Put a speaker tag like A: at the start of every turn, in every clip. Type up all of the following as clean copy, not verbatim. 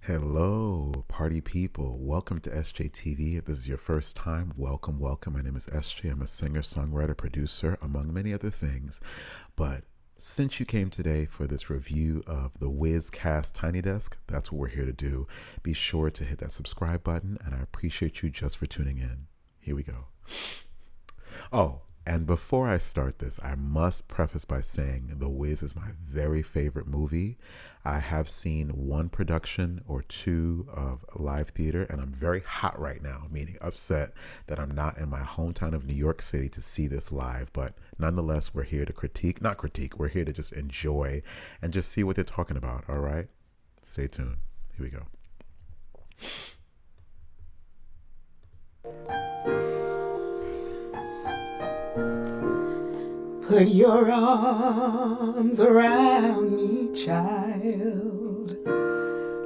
A: Hello, party people. Welcome to SJ TV. If this is your first time, welcome, welcome. My name is SJ. I'm a singer, songwriter, producer, among many other things. But since you came today for this review of the Wiz Cast Tiny Desk, that's what we're here to do. Be sure to hit that subscribe button, and I appreciate you just for tuning in. Here we go. Oh, and before I start this, I must preface by saying The Wiz is my very favorite movie. I have seen one production or two of live theater, and I'm very hot right now, meaning upset that I'm not in my hometown of New York City to see this live. But nonetheless, we're here to we're here to just enjoy and just see what they're talking about, all right? Stay tuned. Here we go.
B: Put your arms around me, child,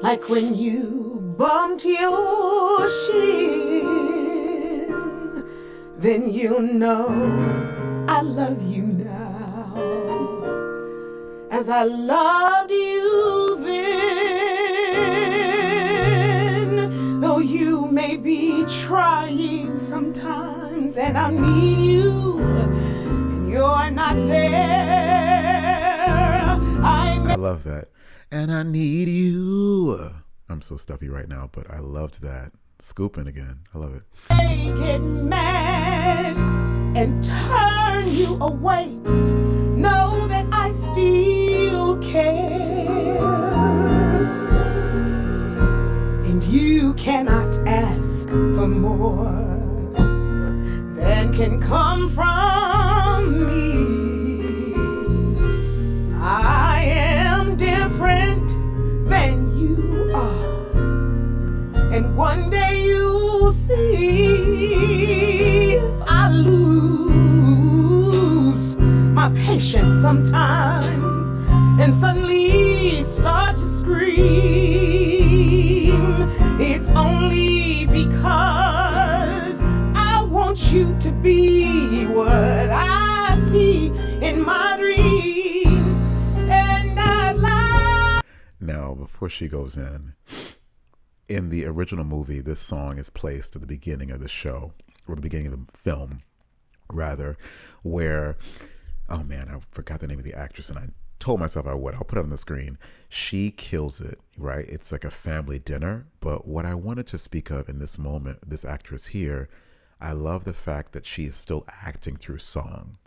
B: like when you bumped your shin. Then you'll know I love you now, as I loved you then. Though you may be trying sometimes, and I need you, you're not there.
A: I love that. And I need you. I'm so stuffy right now, but I loved that. Scooping again. I love it.
B: They get mad and turn you away. Know that I still care. And you cannot ask for more than can come from me. I am different than you are, and one day you'll see. If I lose my patience sometimes and suddenly start to scream, it's only because I want you to be what I see in my dreams, and I'd like.
A: Now, before she goes in the original movie, this song is placed at the beginning of the show, or the beginning of the film, rather, where, oh man, I forgot the name of the actress, and I told myself I would. I'll put it on the screen. She kills it, right? It's like a family dinner. But what I wanted to speak of in this moment, this actress here, I love the fact that she is still acting through song.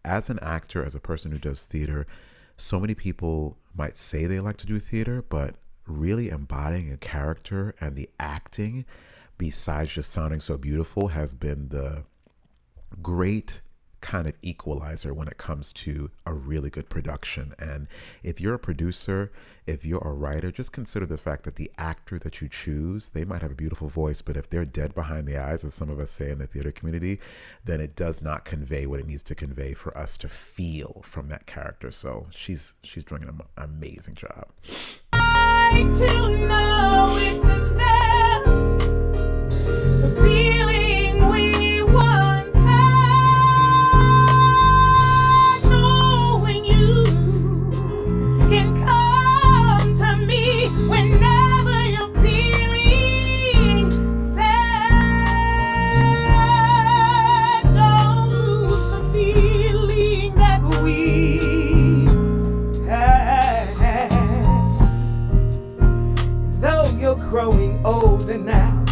A: As an actor, as a person who does theater, so many people might say they like to do theater, but really embodying a character and the acting, besides just sounding so beautiful, has been the great kind of equalizer when it comes to a really good production. And if you're a producer, if you're a writer, just consider the fact that the actor that you choose, they might have a beautiful voice, but if they're dead behind the eyes, as some of us say in the theater community, then it does not convey what it needs to convey for us to feel from that character. So she's doing an amazing job.
B: I like to know it's there, the feeling we once had, knowing you can come to me whenever you're feeling sad. Don't lose the feeling that we had. Though you're growing older now,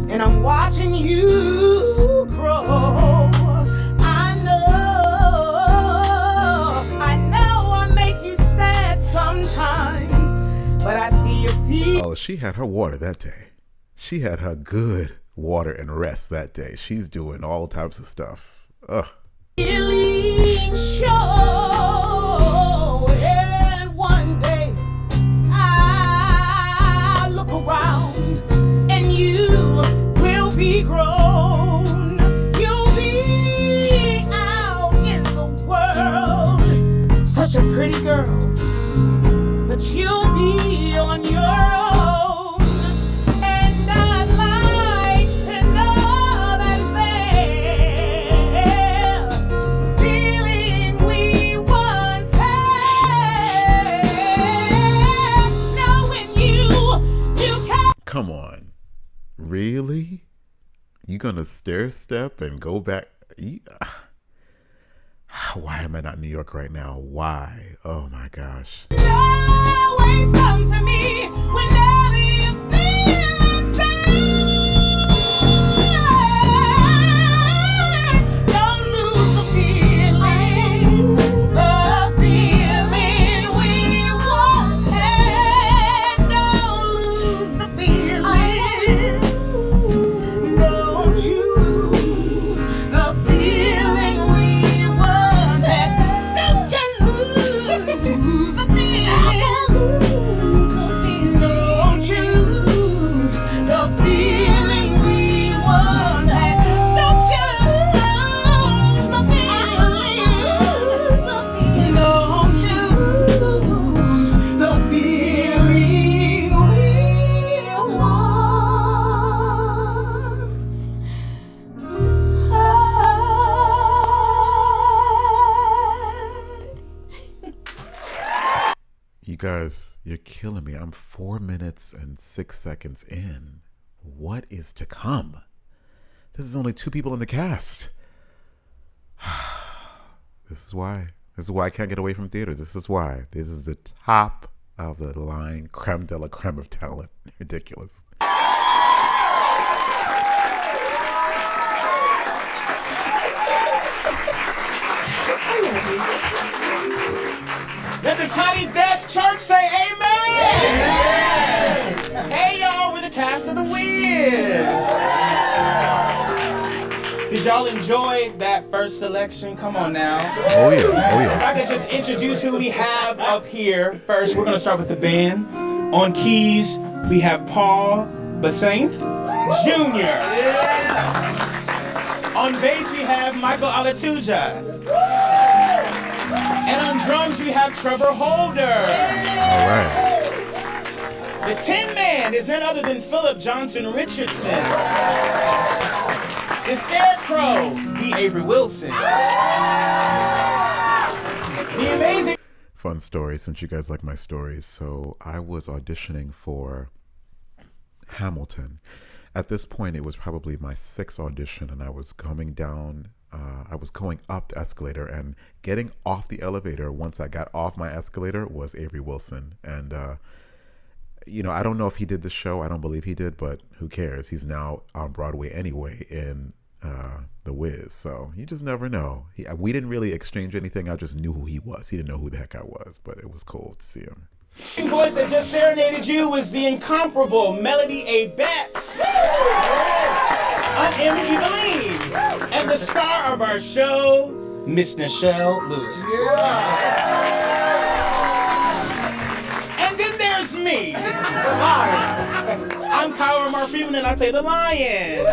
B: and I'm watching you grow, I make you sad sometimes, but I see your feet.
A: Oh, she had her water that day. She had her good water and rest that day. She's doing all types of stuff. Ugh.
B: Feeling sure, and one day I look around and you will be grown. You'll be out in the world, such a pretty girl, that you'll be on your own. And I'd like to know that there, the feeling we once
A: Really? You gonna stair step and go back? Why am I not in New York right now? Why? Oh my gosh.
B: You always come to me whenever you feel inside. Don't lose the feeling we once had. Don't lose the feeling. Don't you lose the feeling we once had. Don't you lose the feeling. Don't you lose the feeling we once had. Don't you lose the feeling. Don't you lose the feeling we once had.
A: You guys, you're killing me. I'm 4 minutes and 6 seconds in. What is to come? This is only 2 people in the cast. This is why. This is why I can't get away from theater. This is why. This is the top of the line, creme de la creme of talent. Ridiculous.
C: Let the Tiny Desk Church say amen! Hey y'all, we're the cast of The Wiz! Did y'all enjoy that first selection? Come on now.
A: Oh yeah, oh
C: If
A: yeah.
C: I could just introduce who we have up here. First, we're gonna start with the band. On keys, we have Paul Basainth Jr. On bass, we have Michael Alatuja. And on drums, we have Trevor Holder.
A: All right.
C: The Tin Man is none other than Philip Johnson Richardson. The Scarecrow, the Avery Wilson. The amazing...
A: Fun story, since you guys like my stories. So I was auditioning for Hamilton. At this point, it was probably my 6th audition, and I was coming down, I was going up the escalator, and getting off the elevator, once I got off my escalator, was Avery Wilson. And, you know, I don't know if he did the show. I don't believe he did, but who cares? He's now on Broadway anyway in The Wiz. So you just never know. We didn't really exchange anything. I just knew who he was. He didn't know who the heck I was, but it was cool to see him.
C: The voice that just serenaded you was the incomparable Melody A. Betts on Emily Believe. And the star of our show, Miss Nichelle Lewis. And then there's me. I'm Kyle Ramar Freeman and I play the lion.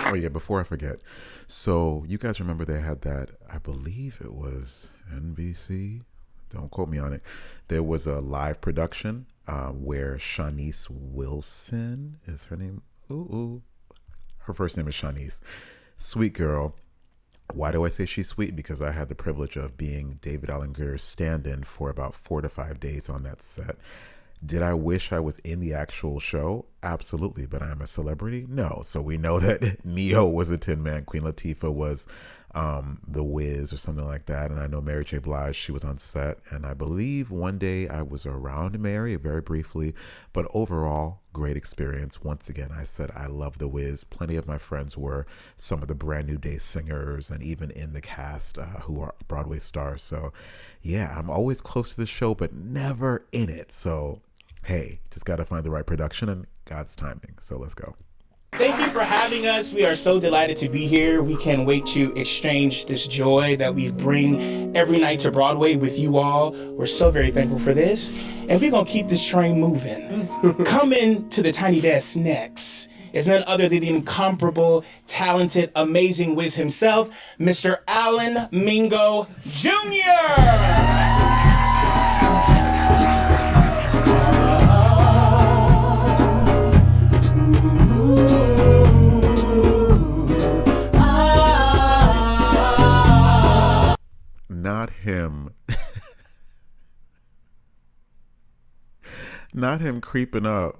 A: Oh yeah, before I forget. So you guys remember they had that, I believe it was NBC. Don't quote me on it. There was a live production where Shanice Wilson is her name. Her first name is Shanice. Sweet girl. Why do I say she's sweet? Because I had the privilege of being David Allen Greer's stand-in for about 4 to 5 days on that set. Did I wish I was in the actual show? Absolutely. But I'm a celebrity? No. So we know that Neo was a Tin Man. Queen Latifah was The Wiz or something like that. And I know Mary J. Blige, she was on set. And I believe one day I was around Mary very briefly. But overall, great experience. Once again, I said I love The Wiz. Plenty of my friends were some of the Brand New Day singers and even in the cast who are Broadway stars. So yeah, I'm always close to the show, but never in it. So hey, just got to find the right production and God's timing. So let's go.
C: Thank you for having us. We are so delighted to be here. We can't wait to exchange this joy that we bring every night to Broadway with you all. We're so very thankful for this. And we're going to keep this train moving. Coming to the Tiny Desk next is none other than the incomparable, talented, amazing Wiz himself, Mr. Alan Mingo Jr.
A: Not him. Not him creeping up.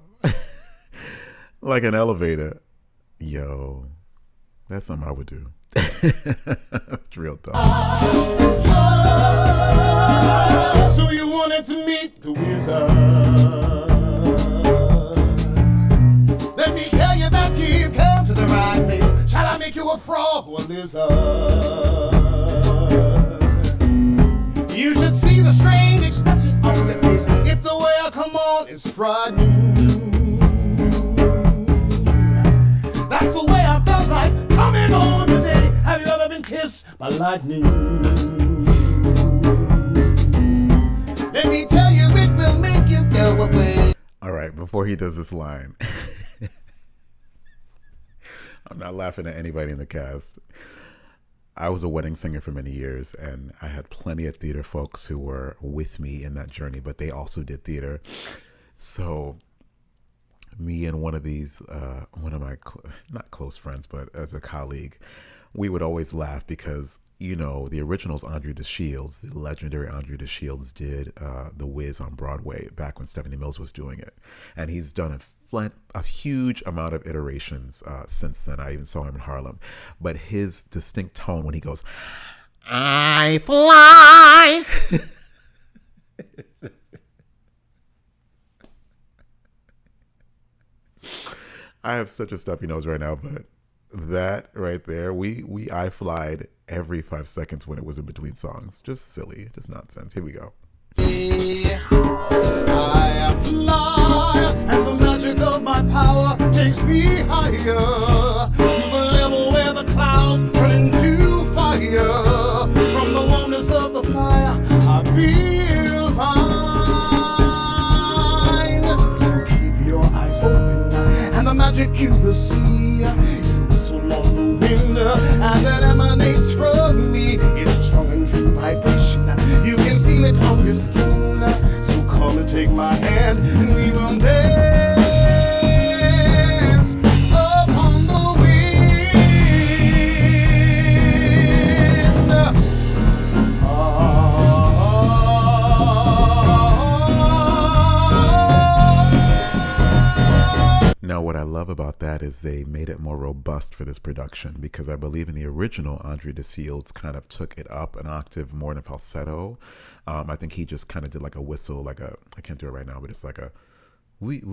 A: Like an elevator. Yo, that's something I would do. It's real talk.
B: So you wanted to meet the wizard. Let me tell you that you've come to the right place. Shall I make you a frog or a lizard? You should see the strange expression on your face if the way I come on is frightening. That's the way I felt like coming on today. Have you ever been kissed by lightning? Let me tell you, it will make you go away.
A: All right, before he does this line, I'm not laughing at anybody in the cast. I was a wedding singer for many years, and I had plenty of theater folks who were with me in that journey, but they also did theater. So me and one of these, one of my, not close friends, but as a colleague, we would always laugh because, you know, the originals, Andre DeShields, the legendary Andre DeShields did The Wiz on Broadway back when Stephanie Mills was doing it. And he's done a huge amount of iterations since then. I even saw him in Harlem. But his distinct tone when he goes, I fly. I have such a stuffy nose right now, but that right there, I flied every 5 seconds when it was in between songs. Just silly, just nonsense. Here we go.
B: I fly, and the magic of my power takes me higher to the level where the clouds turn into fire. From the warmness of the fire, I feel fine. So keep your eyes open, and the magic you will see. You whistle on the wind, and that emanates from me. It's a strong and true vibration. You can feel it on your skin. So come and take my hand, and we will dance upon the wind.
A: Now, what I love about that is they made it more robust for this production, because I believe in the original, Andre DeShields kind of took it up an octave more in a falsetto. I think he just kind of did like a whistle, like a, I can't do it right now, but it's like a wee,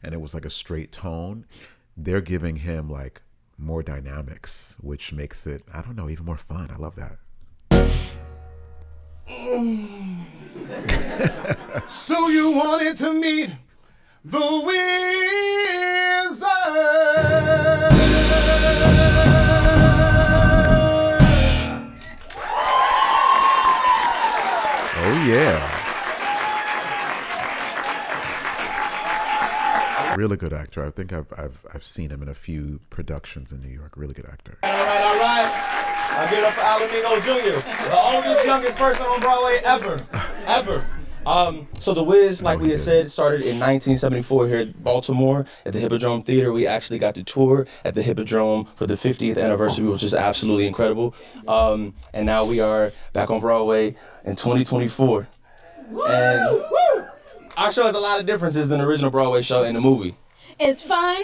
A: and it was like a straight tone. They're giving him like more dynamics, which makes it, I don't know, even more fun. I love that.
B: So you wanted to meet the wizard.
A: Oh yeah. Really good actor. I think I've seen him in a few productions in New York. Really good actor.
D: All right. I give it up for Alamino Jr., the oldest, youngest person on Broadway ever. So The Wiz, like we had said, started in 1974 here at Baltimore at the Hippodrome Theater. We actually got to tour at the Hippodrome for the 50th anniversary, which is absolutely incredible. And now we are back on Broadway in 2024. And our show has a lot of differences than the original Broadway show and the movie.
E: It's fun,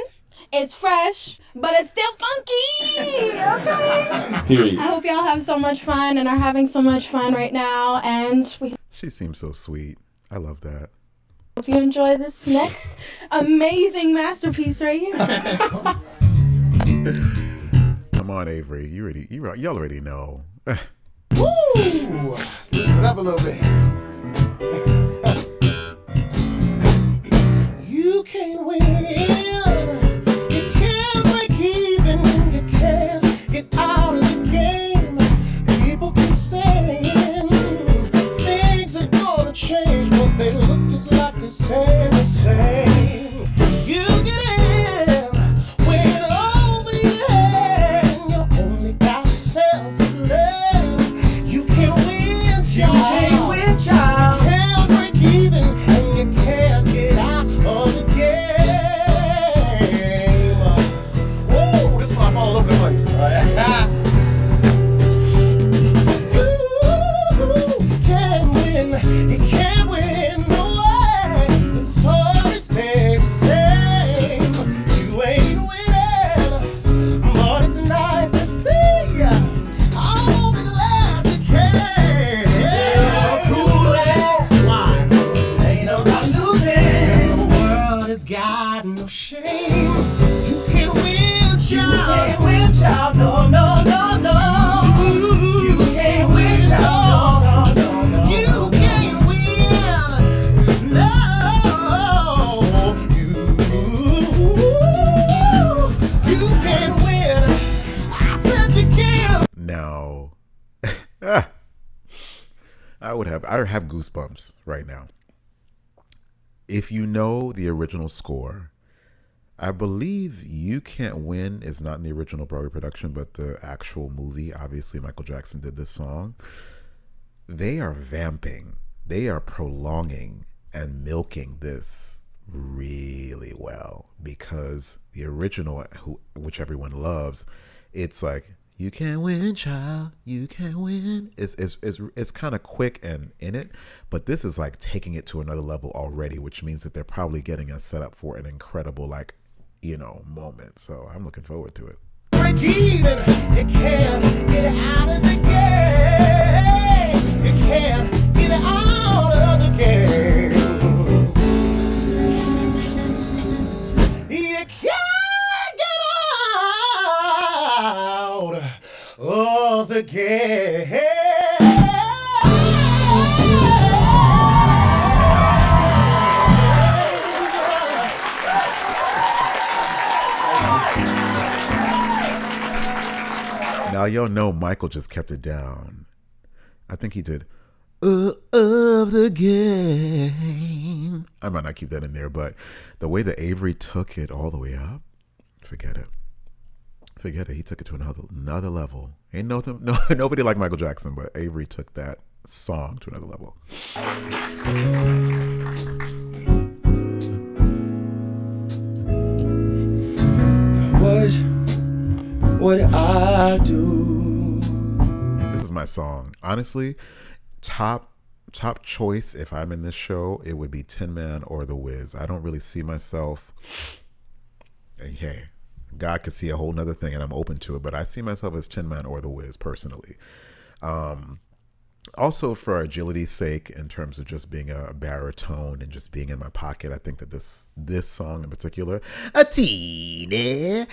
E: it's fresh, but it's still funky, okay?
D: Period.
E: I hope y'all have so much fun and are having so much fun right now, and we
A: She seems so sweet. I love that.
E: hope you enjoy this next amazing masterpiece right here.
A: Come on, Avery. Y'all already know.
B: Woo! Let's listen it up a little bit. You can't win. You can't break even. You can't get out of the game. People keep saying things are gonna change, but they look just like the same. You get in, win over your head. You only got yourself to blame. You can't win, y'all. You can't win,
A: I have goosebumps right now. If you know the original score, I believe You Can't Win is not in the original Broadway production, but the actual movie, obviously Michael Jackson did this song. They are vamping, they are prolonging and milking this really well, because the original, which everyone loves, it's like, you can't win, child, you can't win. It's kind of quick and in it, but this is like taking it to another level already, which means that they're probably getting us set up for an incredible, like, moment. So I'm looking forward to it.
B: Break even, you can't get out of the game. You can't get out of the game. You can't get out of the game.
A: Now y'all know Michael just kept it down. I think he did of the game. I might not keep that in there, but the way that Avery took it all the way up, forget it. Forget it. He took it to another level. Ain't nobody like Michael Jackson, but Avery took that song to another level.
D: What I do.
A: This is my song. Honestly, top choice if I'm in this show, it would be Tin Man or The Wiz. I don't really see myself. Hey, God could see a whole nother thing and I'm open to it, but I see myself as Tin Man or The Wiz personally. Also, for agility's sake, in terms of just being a baritone and just being in my pocket, I think that this song in particular, a teeny.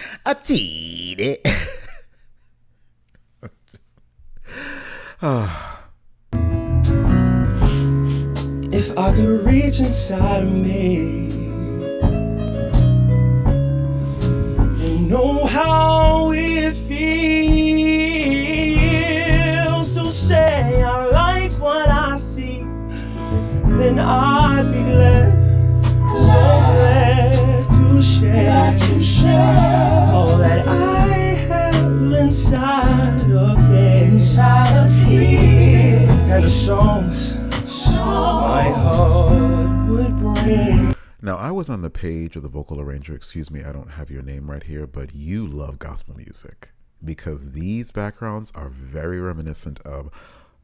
D: If I could reach inside of me and know how it feels to say I like what I see, then I'd be glad, so glad to share all that I have inside of here, and the songs my heart would bring.
A: Now, I was on the page of the vocal arranger. Excuse me, I don't have your name right here, but you love gospel music because these backgrounds are very reminiscent of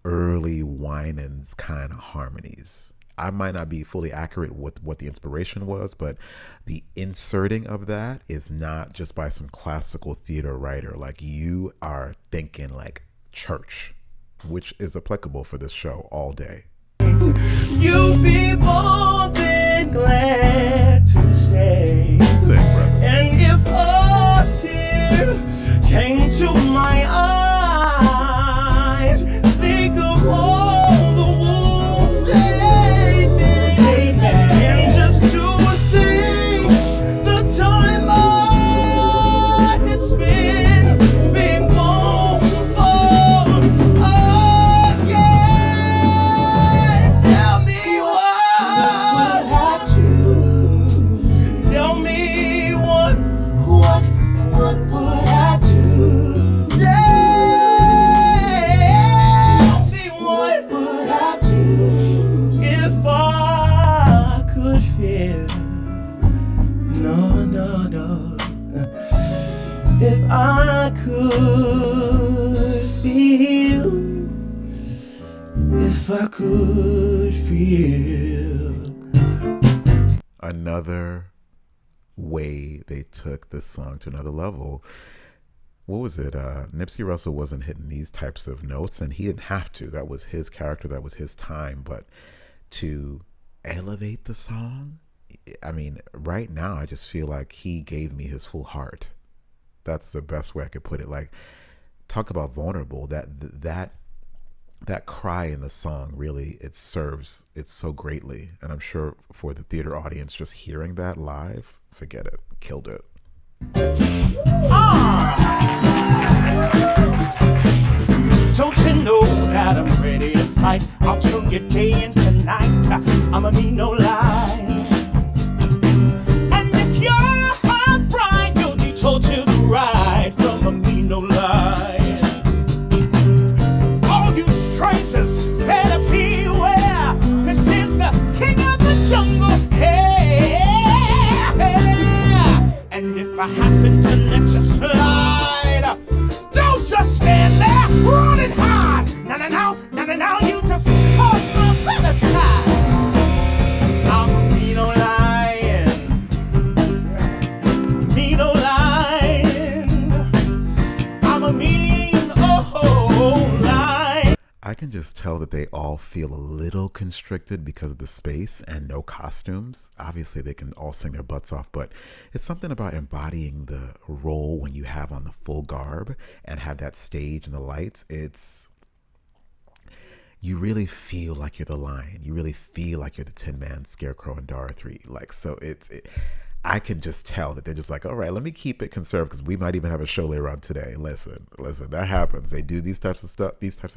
A: early Winans kind of harmonies. I might not be fully accurate with what the inspiration was, but the inserting of that is not just by some classical theater writer. Like, you are thinking like church, which is applicable for this show all day.
D: You'll be more than glad to say.
A: Sing, brother.
D: And if a tear came to my eyes, think of all the wounds they made. And just to think the time I could spend being born again. Tell me what I do. Tell me what would I do? Tell me what would I do if I could feel? No. If I could feel. If I could feel.
A: Another way they took this song to another level. What was it? Nipsey Russell wasn't hitting these types of notes, and he didn't have to. That was his character. That was his time. But to elevate the song, I mean, right now, I just feel like he gave me his full heart. That's the best way I could put it. Like, talk about vulnerable. That cry in the song, really, it serves it so greatly. And I'm sure for the theater audience, just hearing that live, forget it. Killed it.
B: Don't you know that I'm ready to
C: fight all through your day and tonight. I'ma mean no lie. And if you're a hot bride, you'll be told to the right from a mean no lie. All you strangers better beware. This is the king of the jungle. Hey, and if I happen to let you slide, don't just stand there, run and hide. No, you just caught the better side. I'm a mean old lion, mean old lion. I'm a mean old lion.
A: I can just tell that they all feel a little constricted because of the space and no costumes. Obviously, they can all sing their butts off, but it's something about embodying the role when you have on the full garb and have that stage and the lights. You really feel like you're the lion. You really feel like you're the Tin Man, Scarecrow, and Dorothy. I can just tell that they're just like, all right, let me keep it conserved because we might even have a show later on today. Listen, that happens. They do these types of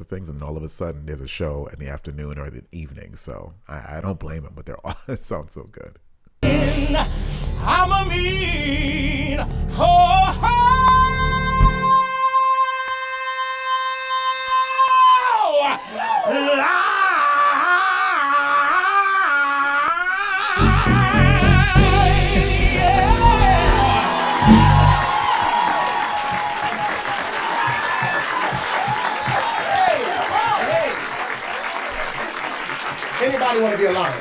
A: things, and all of a sudden there's a show in the afternoon or the evening. So I don't blame them, but it sounds so good.
C: I'm a mean lion.
B: Anybody want to be a lion?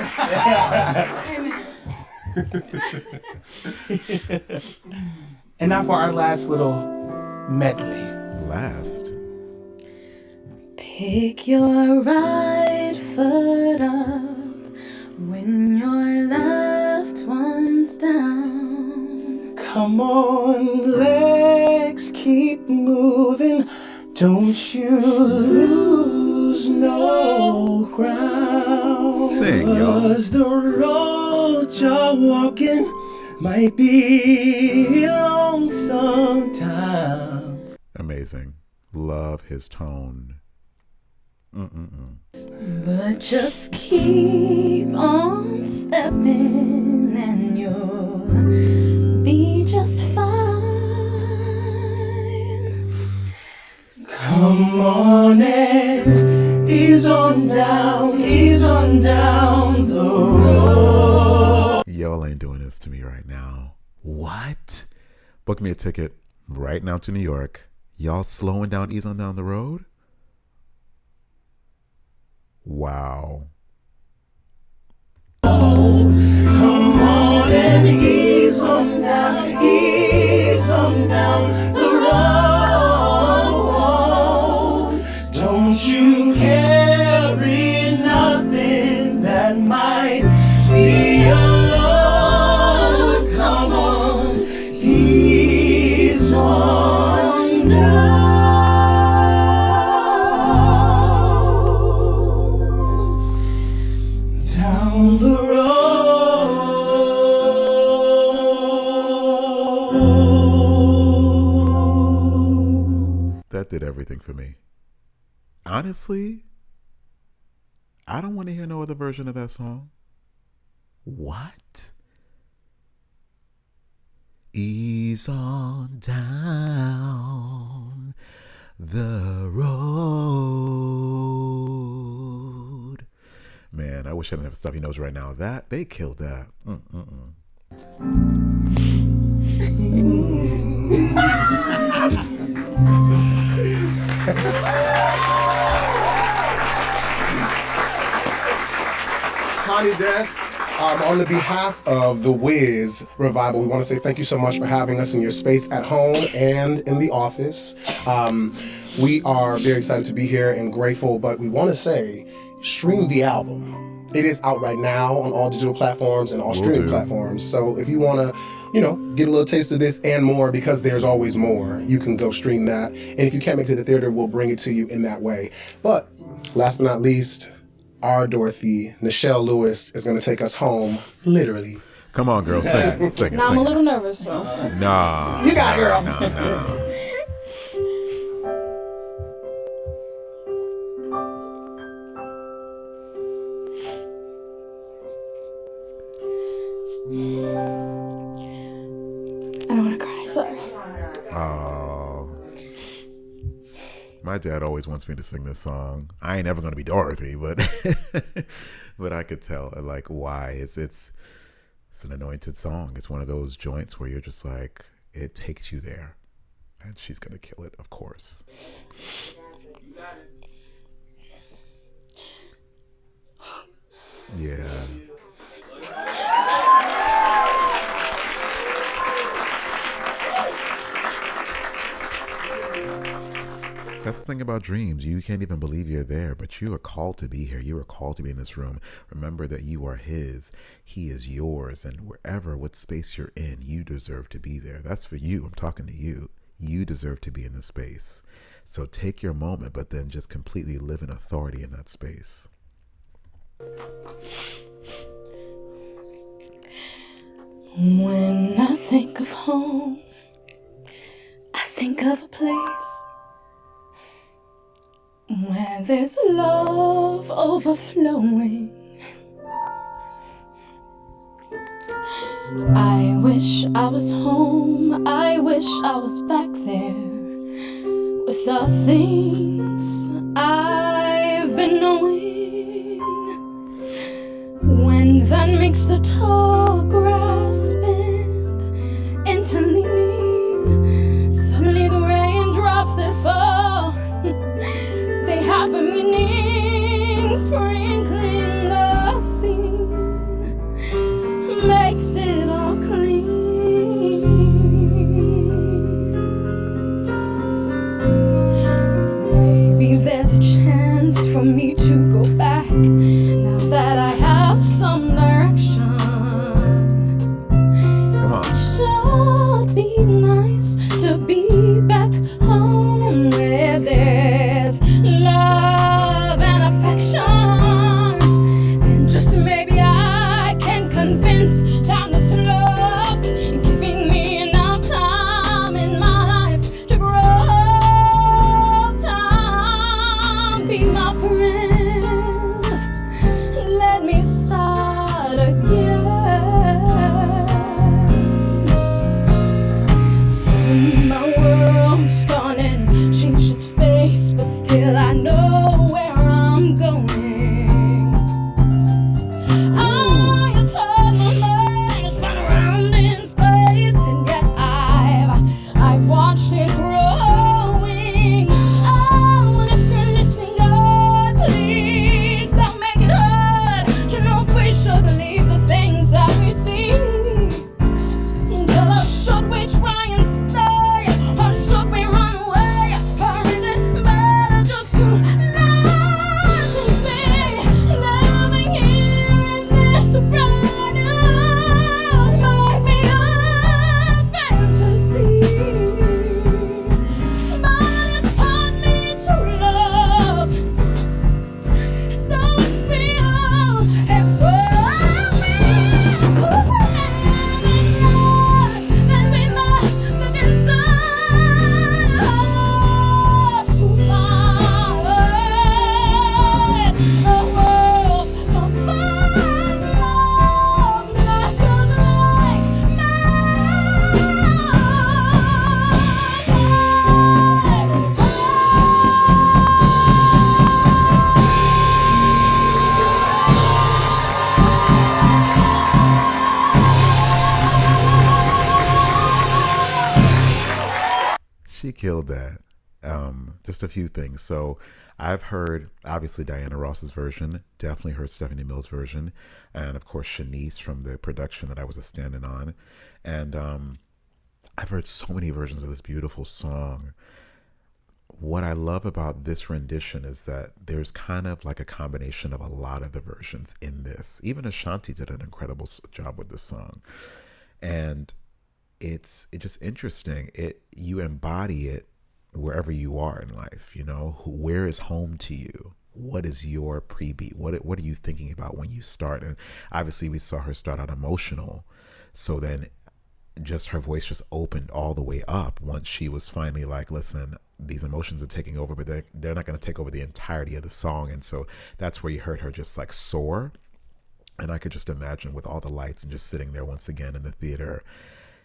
C: And now for our last little medley.
A: Last.
E: Pick your right foot up when your left one's down.
C: Come on, legs, keep moving. Don't you lose no ground.
A: Sing, y'all.
C: 'Cause the road you're walking might be long sometime.
A: Amazing. Love his tone.
E: But just keep on stepping and you'll be just fine.
C: Come on and ease on down the road.
A: Y'all ain't doing this to me right now. What? Book me a ticket right now to New York. Y'all slowing down, ease on down the road? Wow.
C: Come on and ease on down the road. Don't you carry nothing that might be a load. Come on, ease on down the road.
A: That did everything for me. Honestly, I don't want to hear no other version of that song. What? Ease on down the road. Man, I wish I didn't have stuff he knows right now. That they killed that.
B: Tiny Desk, on the behalf of the Wiz Revival, we want to say thank you so much for having us in your space at home and in the office. We are very excited to be here and grateful, but we want to say, stream the album. It is out right now on all digital platforms and all streaming platforms. So if you want to, get a little taste of this and more, because there's always more, you can go stream that. And if you can't make it to the theater, we'll bring it to you in that way. But last but not least, our Dorothy, Nichelle Lewis, is going to take us home, literally.
A: Come on, girl, sing it. Sing it.
E: Now I'm
A: Sing
E: a
A: it.
E: little nervous, so.
A: Nah.
B: You got it, girl.
A: Nah.
E: I don't want to cry. Sorry.
A: Oh. My dad always wants me to sing this song. I ain't ever gonna be Dorothy, but but I could tell like why. It's an anointed song. It's one of those joints where you're just like, it takes you there. And she's gonna kill it, of course. Yeah. That's the thing about dreams. You can't even believe you're there, but you are called to be here. You are called to be in this room. Remember that you are his. He is yours. And wherever, what space you're in, you deserve to be there. That's for you. I'm talking to you. You deserve to be in this space. So take your moment, but then just completely live in authority in that space.
E: When I think of home, I think of a place where there's love overflowing. I wish I was home, I wish I was back there with the things I've been knowing. When that makes the tall grass bend into leaning, suddenly the raindrops that fall, they have a meaning, sprinkling the scene, makes it all clean. Maybe there's a chance for me to go back, now that I have some direction.
A: Come on.
E: It should be nice to be back home where there's love and affection. And just maybe I can convince time to slow up, giving me enough time in my life to grow. Time, be my friend. Let me start again. Suddenly my world's gone and changed its face, but still I know where I'm going. I have had my mind spun around in space, and yet I've watched it growing. Oh, and if you're listening, God, please don't make it hard to know if we should believe the things that we see. Or should we try and stay? Or should we run away? Or is it better just to let it be? Living here in this brand new might be a fantasy, but it taught me to love. So it feels and so means to live in life, and we must look inside us to find a world so fine, love that goes like
A: She killed that. Just a few things. So I've heard, obviously, Diana Ross's version, definitely heard Stephanie Mills' version, and of course Shanice from the production that I was a stand-in on. And I've heard so many versions of this beautiful song. What I love about this rendition is that there's kind of like a combination of a lot of the versions in this. Even Ashanti did an incredible job with this song. And it's just interesting. You embody it wherever you are in life. You know, where is home to you? What is your pre-beat? What are you thinking about when you start? And obviously we saw her start out emotional, so then just her voice just opened all the way up once she was finally like, listen, these emotions are taking over, but they're not going to take over the entirety of the song. And so that's where you heard her just like soar. And I could just imagine with all the lights and just sitting there once again in the theater,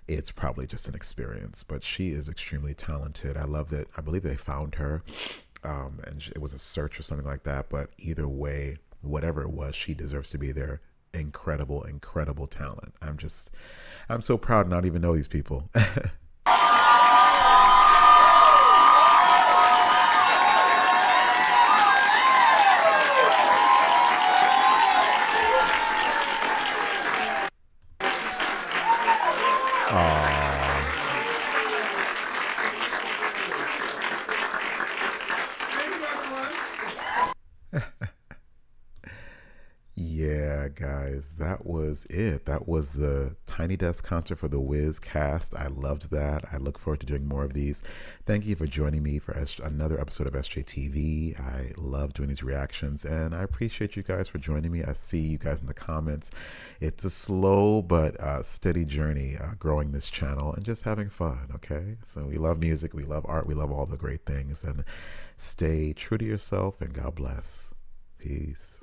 A: it's probably just an experience. But she is extremely talented. I love that. I believe they found her, and it was a search or something like that. But either way, whatever it was, she deserves to be there. Incredible, incredible talent. I'm so proud to not even know these people. Yeah, guys, that was it. That was the Tiny Desk concert for the Wiz cast. I loved that. I look forward to doing more of these. Thank you for joining me for another episode of SJTV. I love doing these reactions, and I appreciate you guys for joining me. I see you guys in the comments. It's a slow but steady journey growing this channel and just having fun, okay? So we love music, we love art, we love all the great things, and stay true to yourself, and God bless. Peace.